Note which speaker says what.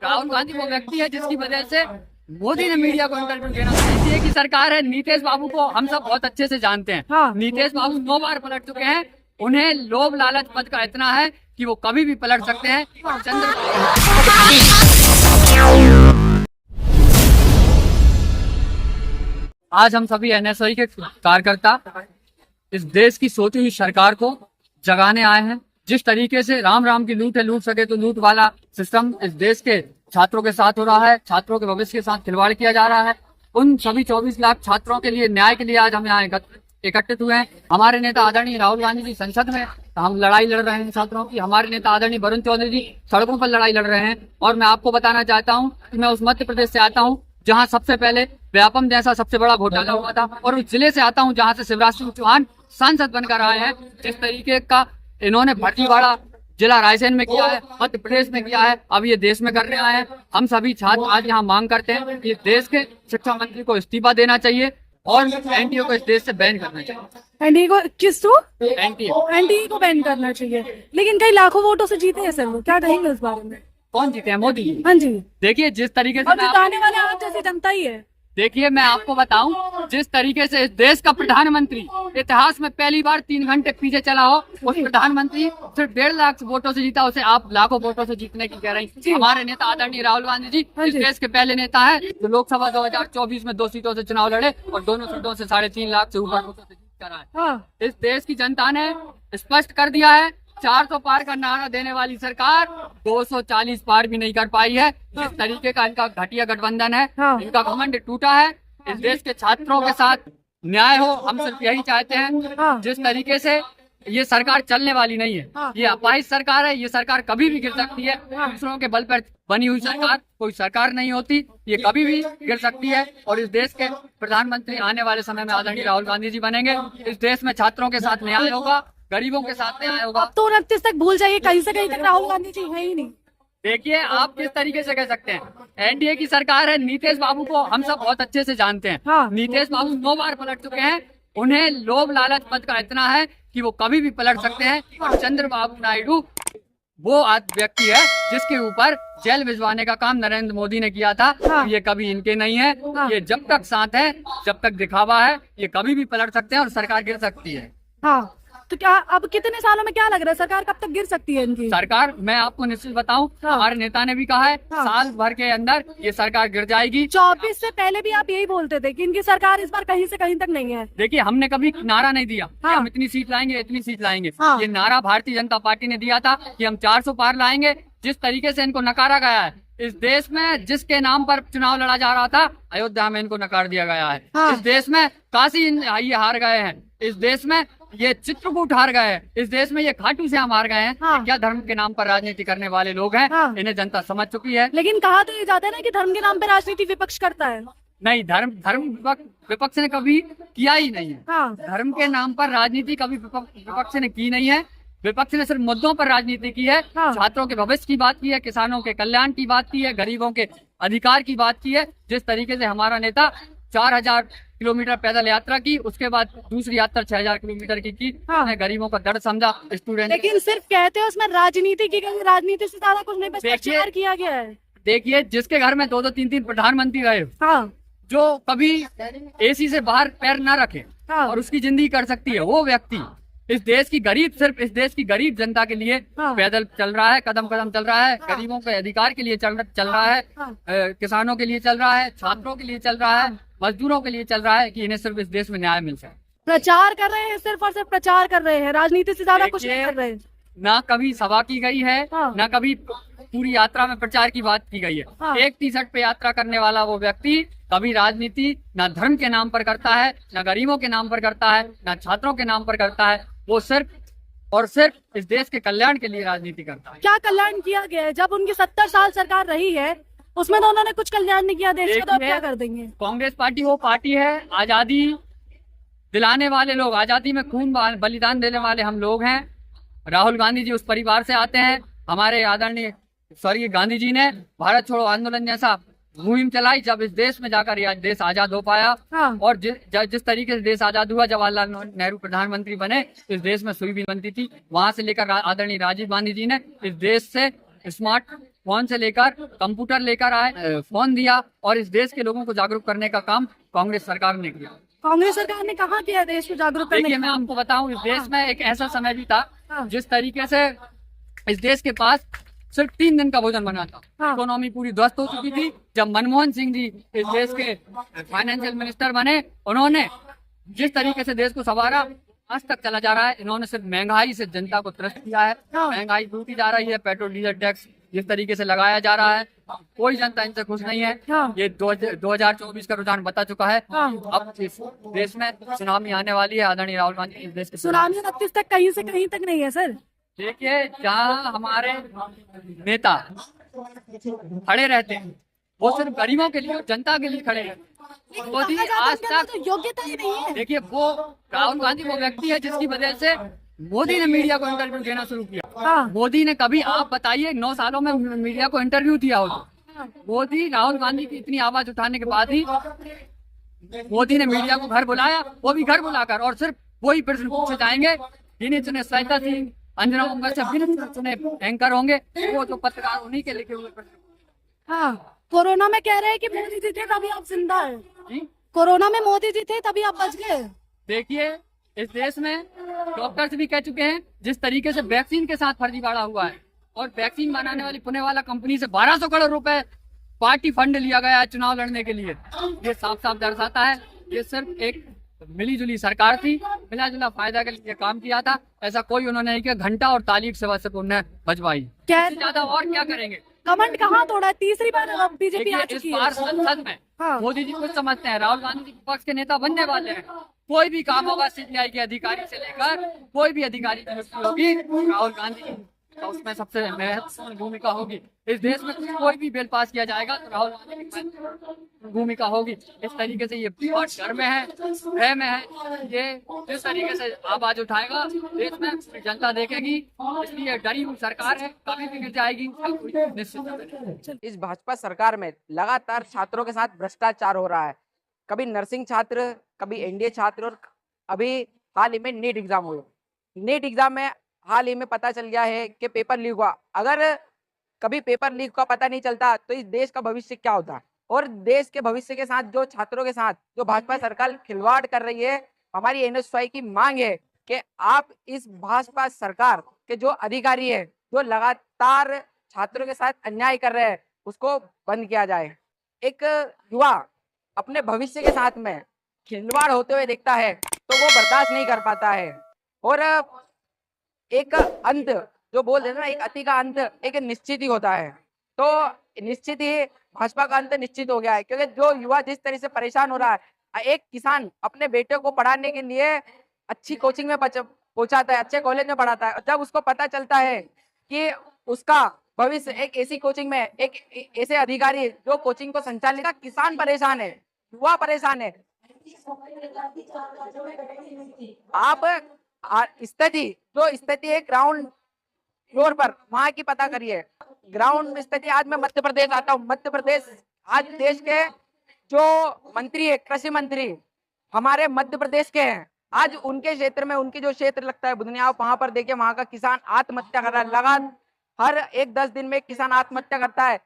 Speaker 1: राहुल गांधी वो व्यक्ति है जिसकी वजह से मोदी ने मीडिया को इंटरव्यू देना चाहिए की सरकार है। नीतीश बाबू को हम सब बहुत अच्छे से जानते हैं।
Speaker 2: हाँ।
Speaker 1: नीतीश बाबू 9 बार पलट चुके हैं। उन्हें लोभ लालच पद का इतना है कि वो कभी भी पलट सकते हैं। आज हम सभी एनएसआई के कार्यकर्ता इस देश की सोती हुई सरकार को जगाने आए हैं। जिस तरीके से राम राम की लूट है, लूट सके तो लूट वाला सिस्टम इस देश के छात्रों के साथ हो रहा है, छात्रों के भविष्य के साथ खिलवाड़ किया जा रहा है। उन सभी 24 लाख छात्रों के लिए न्याय के लिए आज हम यहाँ एकत्रित हुए हैं। हमारे नेता आदरणीय राहुल गांधी जी संसद में हम लड़ाई लड़ रहे हैं छात्रों की। हमारे नेता आदरणीय वरुण चौधरी जी सड़कों पर लड़ाई लड़ रहे हैं। और मैं आपको बताना चाहता हूँ कि मैं उस मध्य प्रदेश से आता हूँ जहाँ सबसे पहले व्यापम जैसा सबसे बड़ा घोटाला हुआ था, और उस जिले से आता हूँ जहाँ से शिवराज सिंह चौहान सांसद बनकर आए हैं। जिस तरीके का इन्होंने फर्जीवाड़ा जिला रायसेन में किया है, मध्य प्रदेश में किया है, अब ये देश में करने आए हैं। हम सभी छात्र आज यहाँ मांग करते हैं कि देश के शिक्षा मंत्री को इस्तीफा देना चाहिए और एनटीए को इस देश से बैन करना चाहिए।
Speaker 2: एनडीए को किसको?
Speaker 1: एनटीए
Speaker 2: को बैन करना चाहिए। लेकिन कई लाखों वोटों से जीते हैं सर, वो क्या कहेंगे इस बारे में?
Speaker 1: कौन जीते हैं? मोदी।
Speaker 2: हाँ जी।
Speaker 1: देखिए जिस तरीके से
Speaker 2: और जिताने वाले आप जैसी जनता ही है।
Speaker 1: देखिए मैं आपको बताऊं, जिस तरीके से इस देश का प्रधानमंत्री इतिहास में पहली बार 3 घंटे पीछे चला हो, उस प्रधानमंत्री सिर्फ 1.5 लाख वोटों से जीता, उसे आप लाखों वोटों से जीतने की कह रही। हमारे नेता आदरणीय राहुल गांधी जी इस देश के पहले नेता हैं जो लोकसभा 2024 में 2 सीटों से चुनाव लड़े और दोनों सीटों से 3.5 लाख से ऊपर वोटों से जीत कर आए। इस देश की जनता ने स्पष्ट कर दिया है, 400 पार का नारा देने वाली सरकार 240 पार भी नहीं कर पाई है। जिस तरीके का इनका घटिया गठबंधन है, इनका घमंड टूटा है। इस देश के छात्रों के साथ न्याय हो, हम सिर्फ यही चाहते हैं। जिस तरीके से ये सरकार चलने वाली नहीं है, ये अपाहिज सरकार है। ये सरकार कभी भी गिर सकती है। दूसरों के बल पर बनी हुई सरकार कोई सरकार नहीं होती, ये कभी भी गिर सकती है। और इस देश के प्रधानमंत्री आने वाले समय में आदरणीय राहुल गांधी जी बनेंगे। इस देश में छात्रों के साथ न्याय होगा, गरीबों के साथ न्याय होगा।
Speaker 2: अब तो 29 तक भूल जाइए, कहीं से कहीं तक राहुल गांधी जी है ही नहीं।
Speaker 1: देखिए आप किस तरीके से कह सकते हैं, एनडीए की सरकार है। नीतीश बाबू को हम सब बहुत अच्छे से जानते हैं। नीतीश बाबू 9 बार पलट चुके हैं। उन्हें लोभ लालच पद का इतना है कि वो कभी भी पलट सकते हैं। और चंद्रबाबू नायडू वो व्यक्ति है जिसके ऊपर जेल भिजवाने का काम नरेंद्र मोदी ने किया था। ये कभी इनके नहीं है। ये जब तक साथ है, जब तक दिखावा है, ये कभी भी पलट सकते हैं और सरकार गिर सकती है।
Speaker 2: तो क्या अब कितने सालों में क्या लग रहा है, सरकार कब तक गिर सकती है इनकी?
Speaker 1: सरकार, मैं आपको निश्चित बताऊं, हमारे नेता ने भी कहा है साल भर के अंदर ये सरकार गिर जाएगी।
Speaker 2: 24 से पहले भी आप यही बोलते थे कि इनकी सरकार इस बार कहीं से कहीं तक नहीं है।
Speaker 1: देखिए हमने कभी नारा नहीं दिया कि हम इतनी सीट लाएंगे, इतनी सीट लाएंगे। ये नारा भारतीय जनता पार्टी ने दिया था कि हम 400 पार लाएंगे। जिस तरीके से इनको नकारा गया है, इस देश में जिसके नाम पर चुनाव लड़ा जा रहा था, अयोध्या में इनको नकार दिया गया है। इस देश में काशी ये हार गए हैं। इस देश में ये चित्रकूट हार गए हैं। इस देश में ये खाटू श्याम हार गए हैं। क्या धर्म के नाम पर राजनीति करने वाले लोग हैं, इन्हें जनता समझ चुकी है।
Speaker 2: लेकिन कहा तो ये जाता है ना कि धर्म के नाम पर राजनीति विपक्ष करता है।
Speaker 1: नहीं, धर्म विपक्ष ने कभी किया ही नहीं है। धर्म के नाम पर राजनीति कभी विपक्ष ने की नहीं है। विपक्ष ने सिर्फ मुद्दों पर राजनीति की है। छात्रों के भविष्य की बात की है, किसानों के कल्याण की बात की है, गरीबों के अधिकार की बात की है। जिस तरीके से हमारा नेता 4000 किलोमीटर पैदल यात्रा की, उसके बाद दूसरी यात्रा 6000 किलोमीटर की गरीबों का दर्द समझा। स्टूडेंट
Speaker 2: लेकिन सिर्फ कहते हैं उसमें राजनीति की गई, राजनीति से ज्यादा कुछ नहीं, बस प्रचार किया गया है।
Speaker 1: देखिए जिसके घर में 2-2, 3-3 प्रधानमंत्री रहे, जो कभी एसी से बाहर पैर न रखे और उसकी जिंदगी कर सकती है, वो व्यक्ति इस देश की गरीब जनता के लिए पैदल चल रहा है, कदम कदम चल रहा है, गरीबों के अधिकार के लिए चल रहा है, किसानों के लिए चल रहा है, छात्रों के लिए चल रहा है, मजदूरों के लिए चल रहा है कि इन्हें सिर्फ इस देश में न्याय मिल जाए।
Speaker 2: प्रचार कर रहे हैं, सिर्फ और सिर्फ प्रचार कर रहे हैं, राजनीति से ज्यादा कुछ नहीं कर रहे हैं।
Speaker 1: ना कभी सभा की गई है, ना कभी पूरी यात्रा में प्रचार की बात की गई है। एक टी-शर्ट पे यात्रा करने वाला वो व्यक्ति कभी राजनीति ना धर्म के नाम पर करता है, ना गरीबों के नाम पर करता है, ना छात्रों के नाम पर करता है। वो सिर्फ और सिर्फ इस देश के कल्याण के लिए राजनीति करता है।
Speaker 2: क्या कल्याण किया गया है? जब उनकी 70 साल सरकार रही है उसमें तो उन्होंने कुछ कल्याण नहीं किया देश का, तो अब क्या कर देंगे?
Speaker 1: कांग्रेस पार्टी वो पार्टी है, आजादी दिलाने वाले लोग, आजादी में खून बलिदान देने वाले हम लोग हैं। राहुल गांधी जी उस परिवार से आते हैं। हमारे आदरणीय स्वर्गीय गांधी जी ने भारत छोड़ो आंदोलन जैसा मुहिम चलाई, जब इस देश में जाकर यह देश आजाद हो पाया। और जिस तरीके से देश आजाद हुआ, जवाहरलाल नेहरू प्रधानमंत्री बने, इस देश में सुई भी बनती थी। वहां से लेकर आदरणीय राजीव गांधी जी ने इस देश से स्मार्ट फोन से लेकर कंप्यूटर लेकर आए, फोन दिया और इस देश के लोगों को जागरूक करने का काम कांग्रेस सरकार ने किया।
Speaker 2: कांग्रेस सरकार ने कहाँ किया देश को जागरूक करने
Speaker 1: देखिए, मैं
Speaker 2: का?
Speaker 1: आपको बताऊं, इस देश में एक ऐसा समय भी था
Speaker 2: हाँ।
Speaker 1: जिस तरीके से इस देश के पास सिर्फ 3 दिन का भोजन बना था।
Speaker 2: हाँ।
Speaker 1: इकोनॉमी पूरी ध्वस्त हो चुकी थी। जब मनमोहन सिंह जी इस देश के फाइनेंशियल मिनिस्टर बने, उन्होंने जिस तरीके से देश को संवारा, आज तक चला जा रहा है। इन्होंने सिर्फ महंगाई से जनता को त्रस्त किया है।
Speaker 2: हाँ।
Speaker 1: महंगाई बढ़ती जा रही है, पेट्रोल डीजल टैक्स जिस तरीके से लगाया जा रहा है, कोई जनता इनसे खुश नहीं है।
Speaker 2: हाँ।
Speaker 1: ये 2024 का रुझान बता चुका है।
Speaker 2: हाँ।
Speaker 1: अब इस देश में सुनामी आने वाली है। आदरणीय राहुल गांधी इस देश के
Speaker 2: सुनामी 29 तक कहीं से कहीं तक नहीं है सर।
Speaker 1: देखिए, जहाँ हमारे नेता खड़े रहते हैं वो सिर्फ गरीबों के लिए, जनता के लिए खड़े हैं। मोदी
Speaker 2: कहा जाता है
Speaker 1: आज
Speaker 2: उनके अंदर
Speaker 1: तक,
Speaker 2: तो योग्यता ही नहीं है।
Speaker 1: देखिए, वो राहुल गांधी वो व्यक्ति है जिसकी वजह से मोदी ने मीडिया को इंटरव्यू देना शुरू किया।
Speaker 2: हाँ।
Speaker 1: मोदी ने कभी, आप बताइए, 9 सालों में मीडिया को इंटरव्यू दिया हो? मोदी, राहुल गांधी की इतनी आवाज उठाने के बाद ही मोदी ने मीडिया को घर बुलाया, वो भी घर बुलाकर, और सिर्फ वही प्रश्न पूछे जाएंगे। गिने चुने सविता सिंह, अंजना उमर से गिने चुने एंकर होंगे, वो जो पत्रकार उन्हीं के लिखे हुए प्रश्न।
Speaker 2: हाँ, कोरोना में कह रहे हैं कि मोदी जी थे तभी आप जिंदा है।
Speaker 1: जी,
Speaker 2: कोरोना में मोदी जी थे तभी आप बच गए।
Speaker 1: देखिए, इस देश में डॉक्टर्स भी कह चुके हैं, जिस तरीके से वैक्सीन के साथ फर्जीवाड़ा हुआ है और वैक्सीन बनाने वाली पुणे वाला कंपनी से 1200 करोड़ रुपए पार्टी फंड लिया गया है चुनाव लड़ने के लिए, ये साफ साफ दर्शाता है ये सिर्फ एक मिली जुली सरकार थी, मिला जुला फायदा के लिए काम किया था। ऐसा कोई उन्होंने नहीं किया। घंटा और तालीफ से बस उन्हें बजवाई, इससे ज्यादा और क्या करेंगे?
Speaker 2: कमेंट कहाँ तोड़ा है? तीसरी बार बीजेपी आ
Speaker 1: देखिए, इस
Speaker 2: चुकी
Speaker 1: बार
Speaker 2: है।
Speaker 1: संसद में
Speaker 2: हाँ।
Speaker 1: मोदी जी कुछ समझते हैं, राहुल गांधी जी विपक्ष के नेता बनने वाले हैं। कोई भी काम होगा सीबीआई के अधिकारी से लेकर कोई भी अधिकारी की नियुक्ति होगी, राहुल गांधी की तो उसमें सबसे महत्वपूर्ण भूमिका होगी। इस देश में कोई भी बिल पास किया जाएगा तो राहुल गांधी की महत्वपूर्ण भूमिका होगी। इस तरीके से ये बहुत डर में है, भय में है। ये जिस तरीके से आवाज उठाएगा देश में पूरी जनता देखेगी, इसलिए डरी हुई सरकार है, कभी भी गिर जाएगी, इसका कोई निश्चित नहीं।
Speaker 3: इस भाजपा सरकार में लगातार छात्रों के साथ भ्रष्टाचार हो रहा है। कभी नर्सिंग छात्र, कभी एनडीए छात्र, और अभी हाल ही में नीट एग्जाम हुए। नीट एग्जाम में हाल ही में पता चल गया है कि पेपर लीक हुआ। अगर कभी पेपर लीक का पता नहीं चलता तो इस देश का भविष्य क्या होता? और देश के भविष्य के साथ, जो छात्रों के साथ जो भाजपा सरकार खिलवाड़ कर रही है, हमारी एनएसयूआई की मांग है कि आप इस भाजपा सरकार के जो अधिकारी है, जो लगातार छात्रों के साथ अन्याय कर रहे हैं, उसको बंद किया जाए। एक युवा अपने भविष्य के साथ में खिलवाड़ होते हुए देखता है तो वो बर्दाश्त नहीं कर पाता है। और एक अंत, जो बोल रहे ना, एक अति का अंत एक निश्चित ही होता है। तो निश्चित ही भाजपा का अंत निश्चित हो गया है, क्योंकि जो युवा जिस तरह से परेशान हो रहा है, एक किसान अपने बेटे को पढ़ाने के लिए अच्छी कोचिंग में पहुंचाता है, अच्छे कॉलेज में पढ़ाता है, और जब उसको पता चलता है कि उसका भविष्य एक ऐसी कोचिंग में, एक ऐसे अधिकारी जो कोचिंग को संचालित, किसान परेशान है, युवा परेशान है। आप स्थिति, जो स्थिति है ग्राउंड फ्लोर पर, वहां की पता करिए। ग्राउंड में स्थिति, आज मैं मध्य प्रदेश आता हूँ। मध्य प्रदेश, आज देश के जो मंत्री है, कृषि मंत्री हमारे मध्य प्रदेश के हैं। आज उनके क्षेत्र में, उनकी जो क्षेत्र लगता है बुधनी, आप वहां पर देखिए, वहां का किसान आत्महत्या कर रहा है। लगातार हर 1-10 दिन में किसान आत्महत्या करता है।